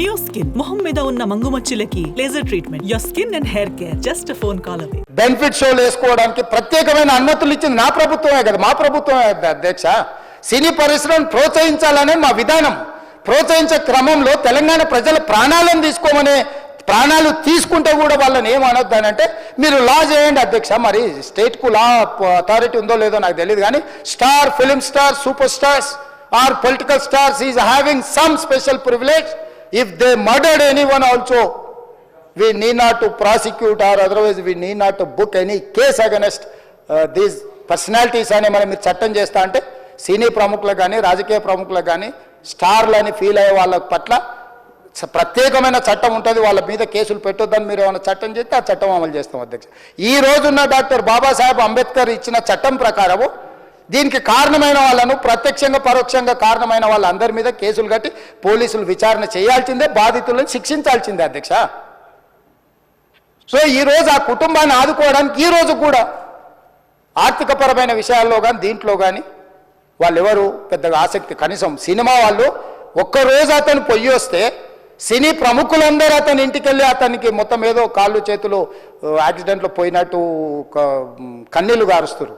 నియోస్కిన్ మొహం మీద ఉన్న మంగుమచ్చులకి laser treatment. Your skin and hair care just a phone call away. Benefit షోలు వేసుకోవడానికి ప్రత్యేకమైన అనుమతులు ఇచ్చింది నా ప్రభుత్వమే కదా, మా ప్రభుత్వమే అధ్యక్ష. సినీ పరిశ్రమను ప్రోత్సహించాలనే మా విధానం. ప్రోత్సహించే క్రమంలో తెలంగాణ ప్రజల ప్రాణాలను తీసుకోమనే, ప్రాణాలు తీసుకుంటే కూడా వాళ్ళని ఏమనొద్దానంటే మీరు లా చేయండి అధ్యక్ష. మరి స్టేట్కు లా అథారిటీ ఉందో లేదో నాకు తెలియదు, కానీ star, film star, super stars or political stars is having some special privilege. If they murdered anyone also, we need not to prosecute or otherwise we need not to book any case against these personalities అని మనం మీరు చట్టం చేస్తా అంటే సినీ ప్రముఖులకు కానీ రాజకీయ ప్రముఖులకు కానీ స్టార్లని ఫీల్ అయ్యే వాళ్ళ పట్ల ప్రత్యేకమైన చట్టం ఉంటుంది. వాళ్ళ మీద కేసులు పెట్టొద్దని మీరు ఏమైనా చట్టం చేస్తే ఆ చట్టం అమలు చేస్తాం అధ్యక్ష. ఈ రోజున్న డాక్టర్ బాబాసాహెబ్ అంబేద్కర్ ఇచ్చిన చట్టం ప్రకారము దీనికి కారణమైన వాళ్ళను, ప్రత్యక్షంగా పరోక్షంగా కారణమైన వాళ్ళందరి మీద కేసులు కట్టి పోలీసులు విచారణ చేయాల్సిందే, బాధితులను శిక్షించాల్సిందే అధ్యక్ష. సో ఈరోజు ఆ కుటుంబాన్ని ఆదుకోవడానికి ఈరోజు కూడా ఆర్థికపరమైన విషయాల్లో కానీ దీంట్లో కానీ వాళ్ళు ఎవరు పెద్దగా ఆసక్తి, కనీసం సినిమా వాళ్ళు ఒక్కరోజు అతను పొయ్యి వస్తే సినీ ప్రముఖులందరూ అతని ఇంటికి వెళ్ళి అతనికి మొత్తం ఏదో కాళ్ళు చేతులు యాక్సిడెంట్లో పోయినట్టు కన్నీళ్లు గారుస్తారు.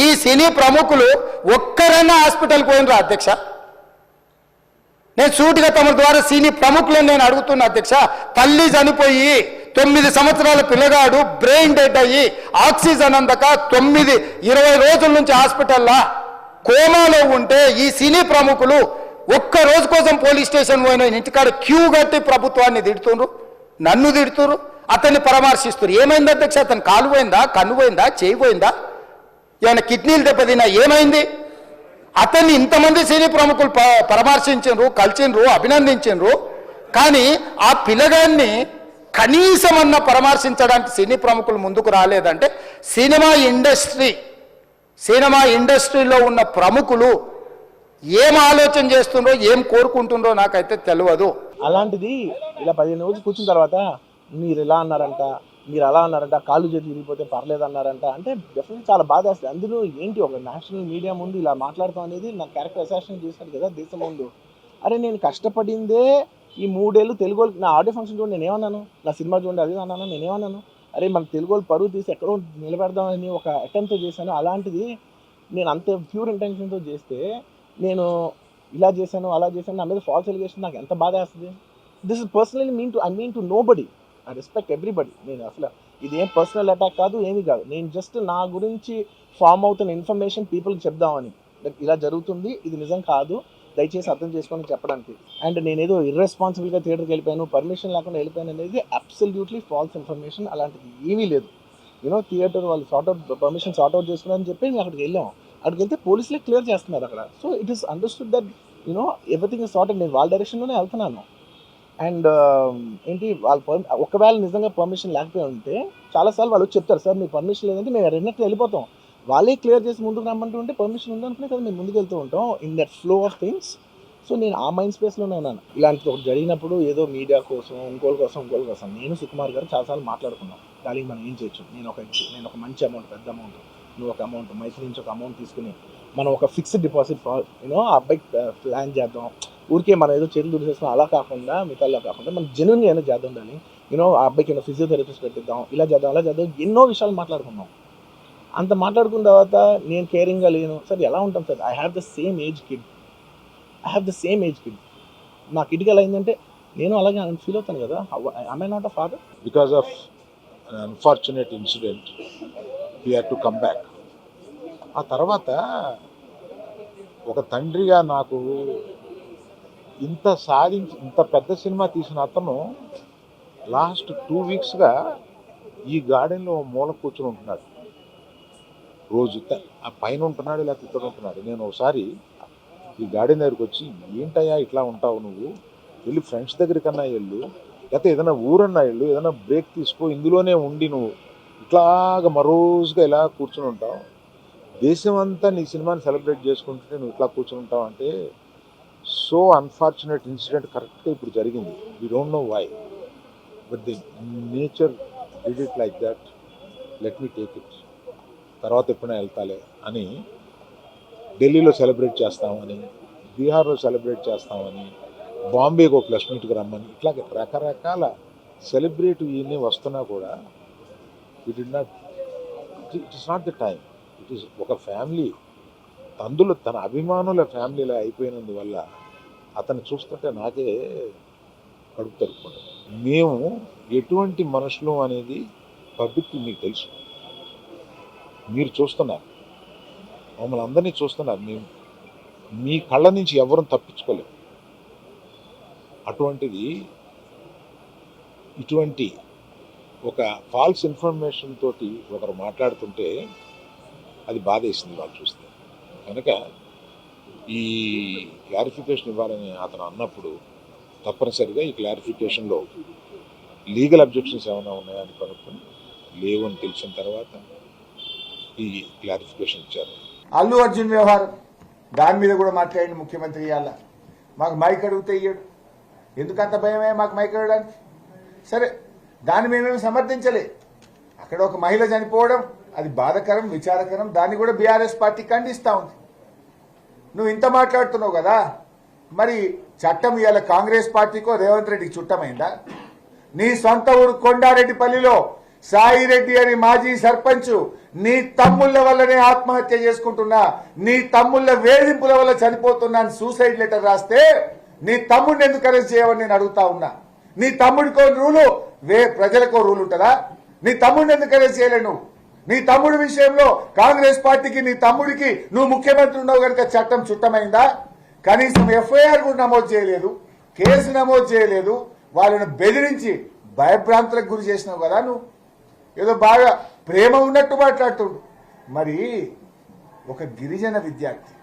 ఈ సినీ ప్రముఖులు ఒక్కరైనా హాస్పిటల్కి పోయినరా అధ్యక్ష? నేను సూటిగా తమ ద్వారా సినీ ప్రముఖులను నేను అడుగుతున్నా అధ్యక్ష. తల్లి చనిపోయి 9 సంవత్సరాల పిల్లగాడు బ్రెయిన్ డెడ్ అయ్యి ఆక్సిజన్ అందక 20 రోజుల నుంచి హాస్పిటల్లా కోమాలో ఉంటే ఈ సినీ ప్రముఖులు ఒక్క రోజు కోసం పోలీస్ స్టేషన్ పోయిన ఇంటికాడ క్యూ కట్టి ప్రభుత్వాన్ని తిడుతున్నారు, నన్ను తిడుతున్నారు, అతన్ని పరామర్శిస్తున్నారు. ఏమైంది అధ్యక్ష? అతను కాలు పోయిందా, కన్ను పోయిందా, చేయి పోయిందా, ఏమైనా కిడ్నీలు దెబ్బతిన్నా, ఏమైంది? అతన్ని ఇంతమంది సినీ ప్రముఖులు పరామర్శించారు, కలిసిండ్రు, అభినందించారు. కానీ ఆ పిల్లగాన్ని కనీసమన్నా పరామర్శించడానికి సినీ ప్రముఖులు ముందుకు రాలేదంటే సినిమా ఇండస్ట్రీలో ఉన్న ప్రముఖులు ఏం ఆలోచన చేస్తుండ్రో, ఏం కోరుకుంటుండ్రో నాకైతే తెలియదు. అలాంటిది ఇలా 15 రోజులు కూర్చున్న తర్వాత మీరు ఇలా అన్నారంట, మీరు అలా అన్నారంట, కాళ్ళు చేతులు విరిగిపోతే పర్లేదు అన్నారంట అంటే డెఫినెట్లీ చాలా బాధ వేస్తుంది. అందులో ఏంటి ఒక నేషనల్ మీడియా ముందు ఇలా మాట్లాడతాం అనేది నా క్యారెక్టర్ అసాసినేట్ చేశాడు కదా దేశం ముందు. అరే నేను కష్టపడిందే ఈ 3 ఏళ్ళు తెలుగు వాళ్ళకి. నా ఆడియో ఫంక్షన్ చూడండి నేనేమన్నాను, నా సినిమా చూడండి అది అన్నాను, నేనేమన్నాను, అరే మన తెలుగు వాళ్ళు పరువు తీసి ఎక్కడో నిలబెడదామని ఒక అటెంప్ట్తో చేశాను. అలాంటిది నేను అంత ప్యూర్ ఇంటెన్షన్తో చేస్తే నేను ఇలా చేశాను అలా చేశాను, నా మీద ఫాల్స్ ఎలిగేషన్ నాకు ఎంత బాధ వేస్తుంది. This is personally I mean to nobody, I respect everybody. నేను అసలు ఇది ఏం పర్సనల్ అటాక్ కాదు, ఏమీ కాదు. నేను జస్ట్ నా గురించి ఫామ్ అవుతున్న ఇన్ఫర్మేషన్ పీపుల్కి చెప్దామని, ఇలా జరుగుతుంది, ఇది నిజం కాదు, దయచేసి అర్థం చేసుకొని చెప్పడానికి. అండ్ నేనేదో ఇర్రెస్పాన్సిబుల్గా థియేటర్కి వెళ్ళిపోయాను, పర్మిషన్ లేకుండా వెళ్ళిపోయాను అనేది అబ్సల్యూట్లీ ఫాల్స్ ఇన్ఫర్మేషన్. అలాంటిది ఏమీ లేదు. థియేటర్ వాళ్ళు పర్మిషన్ సార్ట్అవుట్ చేసుకున్నారని చెప్పి మేము అక్కడికి వెళ్ళాం. అక్కడికి వెళ్తే పోలీసులే క్లియర్ చేస్తున్నారు అక్కడ. So it is understood that everything is sorted. నేను వాళ్ళ డైరెక్షన్లోనే వెళ్తున్నాను. అండ్ ఏంటి వాళ్ళు ఒకవేళ నిజంగా పర్మిషన్ లేకపోయి ఉంటే చాలాసార్లు వాళ్ళు వచ్చి చెప్తారు, సార్ మీ పర్మిషన్ లేదంటే మేము రెండట్లు వెళ్ళిపోతాం. వాళ్ళే క్లియర్ చేసి ముందుకు రమ్మంటూ ఉంటే పర్మిషన్ ఉందనుకునే కదా మేము ముందుకు వెళ్తూ ఉంటాం in that flow of things. So నేను ఆ మైండ్ స్పేస్లోనే ఉన్నాను. ఇలాంటిది ఒకటి జరిగినప్పుడు ఏదో మీడియా కోసం ఇంకోళ్ళ కోసం నేను సుకుమార్ గారు చాలాసార్లు మాట్లాడుకున్నాం, దానికి మనం ఏం చేయొచ్చు. నేను ఒక మంచి అమౌంట్, పెద్ద అమౌంట్, నువ్వు ఒక అమౌంట్, మైత్రి నుంచి ఒక అమౌంట్ తీసుకుని మనం ఒక ఫిక్స్డ్ డిపాజిట్ ఆ అబ్బాయికి ప్లాన్ చేద్దాం. ఊరికే మనం ఏదో చేతులు దుడిసేస్తాం అలా కాకుండా, మిగతాలో కాకుండా మనం జెన్యున్గా ఏదో చేద్దాం. దాన్ని ఆ అబ్బాయికి ఫిజియోథెరపిస్ట్ పెట్టిద్దాం, ఇలా చేద్దాం అలా చేద్దాం, ఎన్నో విషయాలు మాట్లాడుకున్నాం. అంత మాట్లాడుకున్న తర్వాత నేను కేరింగ్గా లేను సార్, ఎలా ఉంటాం sir? I have the same age kid. నా కిడ్కి ఎలా అయిందంటే నేను అలాగే ఫీల్ అవుతాను కదా. I am not a father. Because of an unfortunate incident we had to come back. ఆ తర్వాత ఒక తండ్రిగా నాకు ఇంత పెద్ద సినిమా తీసిన అతను లాస్ట్ 2 వీక్స్గా ఈ గార్డెన్లో మూల కూర్చొని ఉంటున్నాడు. రోజు ఆ పైన ఉంటున్నాడు, లేకపోతే ఇక్కడ ఉంటున్నాడు. నేను ఒకసారి ఈ గార్డెన్ దగ్గరికి వచ్చి, ఏంటయ్యా ఇట్లా ఉంటావు నువ్వు, వెళ్ళి ఫ్రెండ్స్ దగ్గరికన్నా వెళ్ళు, లేకపోతే ఏదైనా ఊరన్నా వెళ్ళు, ఏదైనా బ్రేక్ తీసుకో, ఇందులోనే ఉండి నువ్వు ఇట్లాగా మరోజుగా ఇలా కూర్చుని ఉంటావు, దేశం అంతా నీ సినిమాని సెలబ్రేట్ చేసుకుంటుంటే నువ్వు ఇట్లా కూర్చుని ఉంటావు అంటే, సో అన్ఫార్చునేట్ ఇన్సిడెంట్ కరెక్ట్గా ఇప్పుడు జరిగింది. We don't know why, but the nature did it like that, let me take it, తర్వాత ఎప్పుడైనా వెళ్తాలే అని ఢిల్లీలో సెలబ్రేట్ చేస్తామని, బీహార్లో సెలబ్రేట్ చేస్తామని, బాంబేకి ఒక ప్రెస్ మీట్కి రమ్మని ఇట్లా రకరకాల సెలబ్రిటీ ఇవన్నీ వస్తున్నా కూడా it is not the time. It is ఒక ఫ్యామిలీ అందులో తన అభిమానుల ఫ్యామిలీలో అయిపోయినందువల్ల అతను చూస్తుంటే నాకే కడుపు తరుపుకుంటుంది. మేము ఎటువంటి మనుషులు అనేది పబ్లిక్ మీకు తెలుసు, మీరు చూస్తున్నారు, మమ్మల్ని అందరినీ చూస్తున్నారు. మేము మీ కళ్ళ నుంచి ఎవరూ తప్పించుకోలేము. అటువంటిది ఇటువంటి ఒక ఫాల్స్ ఇన్ఫర్మేషన్ తోటి ఒకరు మాట్లాడుతుంటే అది బాధేసింది వాళ్ళు చూస్తే. కనుక ఈ క్లారిఫికేషన్ ఇవ్వాలని అతను అన్నప్పుడు తప్పనిసరిగా ఈ క్లారిఫికేషన్లో లీగల్ అబ్జెక్షన్స్ ఏమైనా ఉన్నాయని కనుక్కొని లేవని తెలిసిన తర్వాత ఈ క్లారిఫికేషన్ ఇచ్చారు. అల్లు అర్జున్ వ్యవహారం దాని మీద కూడా మాట్లాడింది ముఖ్యమంత్రి. ఇవాళ మాకు మైక్ అడిగితే ఇయ్యడు. ఎందుకంత భయమే మాకు మైక్ అడగడానికి? సరే, దాన్ని మేమేమి సమర్థించలే. అక్కడ ఒక మహిళ చనిపోవడం అది బాధాకరం, విచారకరం. దాన్ని కూడా బీఆర్ఎస్ పార్టీ ఖండిస్తూ ఉంది. నువ్వు ఇంత మాట్లాడుతున్నావు కదా, మరి చట్టం ఇవాళ కాంగ్రెస్ పార్టీకో రేవంత్ రెడ్డికి చుట్టమైందా? నీ సొంత ఊరు కొండారెడ్డిపల్లిలో సాయిరెడ్డి అని మాజీ సర్పంచ్ నీ తమ్ముళ్ళ వల్లనే ఆత్మహత్య చేసుకుంటున్నా, నీ తమ్ముళ్ళ వేధింపుల వల్ల చనిపోతున్నా అని సూసైడ్ లెటర్ రాస్తే నీ తమ్ముడిని ఎందుకు అరెస్ట్ చేయవని నేను అడుగుతా ఉన్నా. నీ తమ్ముడికో రూలు, ప్రజలకో రూల్ ఉంటుందా? నీ తమ్ముడిని ఎందుకు అరెస్ట్ చేయలేను? నీ తమ్ముడి విషయంలో కాంగ్రెస్ పార్టీకి నీ తమ్ముడికి నువ్వు ముఖ్యమంత్రి ఉన్నావు కనుక చట్టం చుట్టమైందా? కనీసం ఎఫ్ఐఆర్ కూడా నమోదు చేయలేదు, కేసు నమోదు చేయలేదు. వాళ్ళను బెదిరించి భయభ్రాంతులకు గురి చేసినావు కదా. నువ్వు ఏదో బాగా ప్రేమ ఉన్నట్టు మాట్లాడుతుండు. మరి ఒక గిరిజన విద్యార్థి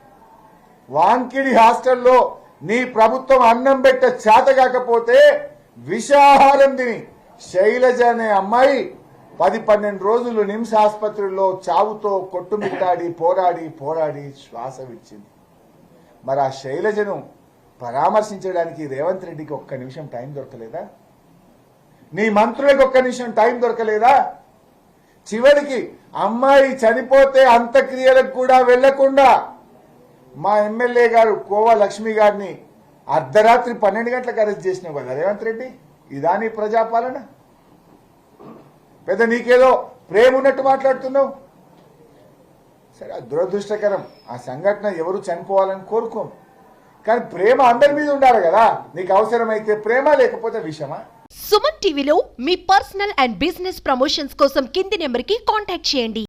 వాంకిడి హాస్టల్లో నీ ప్రభుత్వం అన్నం పెట్ట చేత కాకపోతే విషాహారం తిని శైలజ అనే అమ్మాయి 10-12 రోజులు నిమ్స్ ఆసుపత్రిలో చావుతో కొట్టుమిట్టాడి పోరాడి శ్వాస విడిచింది. మరి ఆ శైలజను పరామర్శించడానికి రేవంత్ రెడ్డికి ఒక్క నిమిషం టైం దొరకలేదా? నీ మంత్రులకు ఒక్క నిమిషం టైం దొరకలేదా? చివరికి అమ్మాయి చనిపోతే అంత్యక్రియలకు కూడా వెళ్లకుండా మా ఎమ్మెల్యే గారు కోవా లక్ష్మి గారిని అర్ధరాత్రి 12 గంటలకు అరెస్ట్ చేసినావు కదా రేవంత్ రెడ్డి. ఇదా నీ ప్రజాపాలన? పెద్ద నీకేదో ప్రేమ ఉన్నట్టు మాట్లాడుతున్నావు. సరే, దురదృష్టకరం. ఆ సంఘటన ఎవరు చనిపోవాలని కోరుకోం, కానీ ప్రేమ అందరి మీద ఉండాలి కదా. నీకు అవసరమైతే ప్రేమ, లేకపోతే విషమా? సుమన్ టీవీలో మీ పర్సనల్ అండ్ బిజినెస్ ప్రమోషన్స్ కోసం కింది నెంబర్కి కాంటాక్ట్ చేయండి.